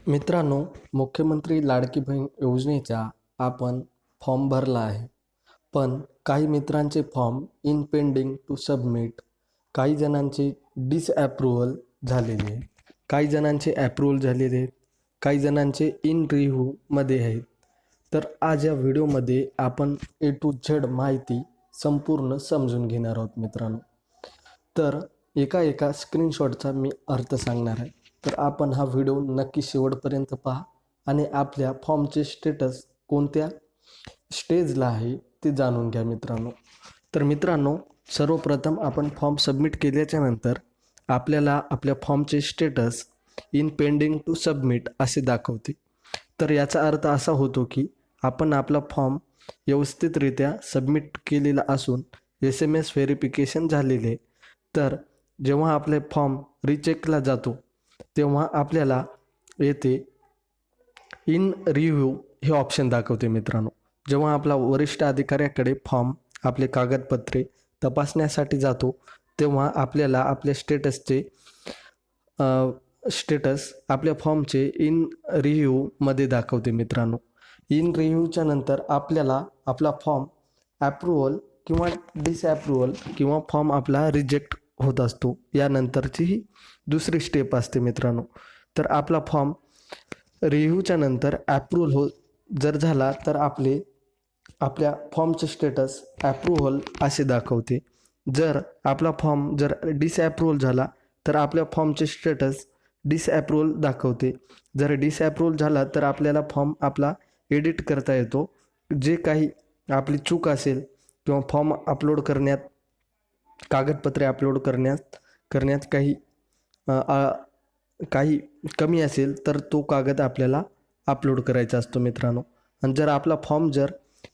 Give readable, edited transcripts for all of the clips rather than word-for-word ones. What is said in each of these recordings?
मित्रांनो, मुख्यमंत्री लाडकी बहीण योजनेचा आपण फॉर्म भरला आहे. पण काही मित्रांचे form in pending to submit, काही जणांचे डिसअप्रूव्हल झालेले आहे, काही जणांचे अप्रूव्हल झालेले आहेत, काही जणांचे इन रिव्ह्यूमध्ये आहेत. तर आज या व्हिडिओमध्ये आपण ए टू झेड माहिती संपूर्ण समजून घेणार आहोत मित्रांनो. तर एका स्क्रीनशॉटचा मी अर्थ सांगणार आहे. तर आपण हा व्हिडिओ नक्की शेवटपर्यंत पहा आणि आपल्या फॉर्मचे स्टेटस कोणत्या स्टेजला आहे ते जाणून घ्या मित्रांनो. तर मित्रांनो, सर्वप्रथम आपण फॉर्म सबमिट केल्याच्या नंतर आपल्याला आपल्या फॉर्मचे status in pending to submit असे दाखवते. तर याचा अर्थ असा होतो की आपण आपला फॉर्म व्यवस्थितरित्या सबमिट केलेला असून SMS व्हेरिफिकेशन झालेले. तर जेव्हा आपले फॉर्म रिचेकला जातो तेव्हा आपल्याला येथे इन रिव्ह्यू हे ऑप्शन दाखवते मित्रांनो. जेव्हा आपला वरिष्ठ अधिकाऱ्याकडे फॉर्म आपले कागदपत्रे तपासण्यासाठी जातो तेव्हा आपल्याला आपल्या स्टेटस आपल्या फॉर्मचे इन रिव्ह्यूमध्ये दाखवते मित्रांनो. इन रिव्ह्यूच्या नंतर आपल्याला आपला फॉर्म ॲप्रूव्हल किंवा डिसअप्रूव्हल किंवा फॉर्म आपला रिजेक्ट होत असतो. यानंतरची ही दुसरी स्टेप असते मित्रांनो. तर आपला फॉर्म रिव्ह्यूच्या नंतर ॲप्रूव्हल जर झाला तर आपल्या फॉर्मचे स्टेटस ॲप्रूव्हल असे दाखवते. जर आपला फॉर्म जर डिसअप्रूव्हल झाला तर आपल्या फॉर्मचे स्टेटस डिसअप्रूव्हल दाखवते. जर डिसअप्रूव्हल झाला तर आपल्याला फॉर्म आपला एडिट करता येतो. जे काही आपली चूक असेल किंवा फॉर्म अपलोड करण्यात, कागदपत्रे अपलोड करण्यात काही कमी असेल तर तो कागद आपल्याला अपलोड करायचा असतो मित्रांनो. आणि जर आपला फॉर्म जर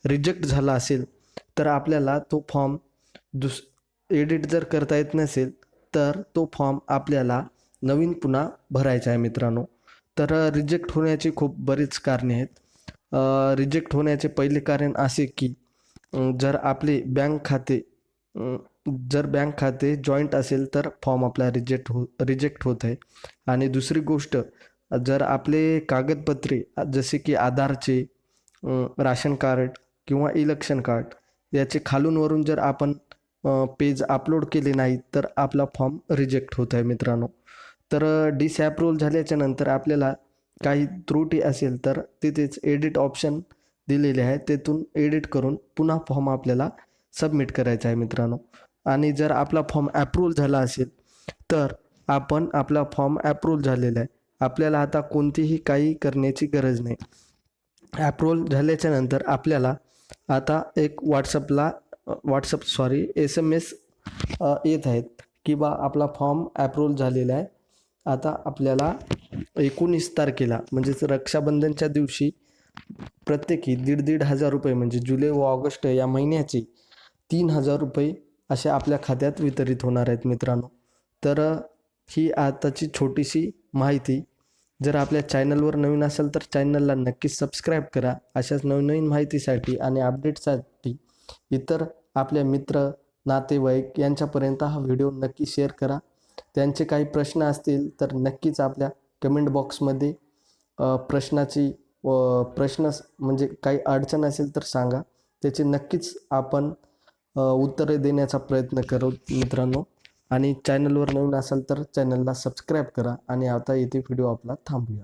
रिजेक्ट झाला असेल तर आपल्याला तो फॉर्म एडिट जर करता येत नसेल तर तो फॉर्म आपल्याला नवीन पुन्हा भरायचा आहे मित्रांनो. तर रिजेक्ट होण्याची खूप बरीच कारणे आहेत. रिजेक्ट होण्याचे पहिले कारण असे की जर आपले बँक खाते जॉईंट असेल तर फॉर्म आपला रिजेक्ट होत आहे. आणि दुसरी गोष्ट, जर आपले कागदपत्रे जसे की आधारचे, राशन कार्ड किंवा इलेक्शन कार्ड याचे खालून वरून जर आपण पेज अपलोड केले नाहीत तर आपला फॉर्म रिजेक्ट होत आहे मित्रांनो. तर डिसअप्रूव्हल झाल्याच्या नंतर आपल्याला काही त्रुटी असेल तर तिथेच एडिट ऑप्शन दिलेले आहे, तेथून एडिट करून पुन्हा फॉर्म आपल्याला सबमिट करायचा आहे मित्रांनो. आणि जर आपला फॉर्म ॲप्रूव्हल झाला असेल तर आपण आपला फॉर्म ॲप्रूव्हल झालेला आहे, आपल्याला आता कोणतीही काही करण्याची गरज नाही. ॲप्रूव्हल झाल्याच्या नंतर आपल्याला आता एक SMS येत आहेत की बा आपला फॉर्म ॲप्रूव्हल झालेला आहे. आता आपल्याला 19 तारखेला म्हणजेच रक्षाबंधनच्या दिवशी प्रत्येकी 1,500 रुपये म्हणजे जुलै व ऑगस्ट या महिन्याचे 3,000 रुपये अशा आपल्या खात्यात वितरित होणार आहेत मित्रांनो. तर ही आताची छोटीशी माहिती. जर आपल्या चॅनलवर नवीन असेल तर चॅनलला नक्कीच सबस्क्राईब करा. अशाच नवनवीन माहितीसाठी आणि अपडेटसाठी इतर आपल्या मित्र, नातेवाईक यांच्यापर्यंत हा व्हिडिओ नक्की शेअर करा. त्यांचे काही प्रश्न असतील तर नक्कीच आपल्या कमेंट बॉक्समध्ये प्रश्न म्हणजे काही अडचण असेल तर सांगा, त्याचे नक्कीच आपण उत्तरे देण्याचा प्रयत्न करू मित्रांनो. आणि चॅनलवर नवीन असाल तर चॅनलला सबस्क्राईब करा. आणि आता इथे व्हिडिओ आपला थांबूया.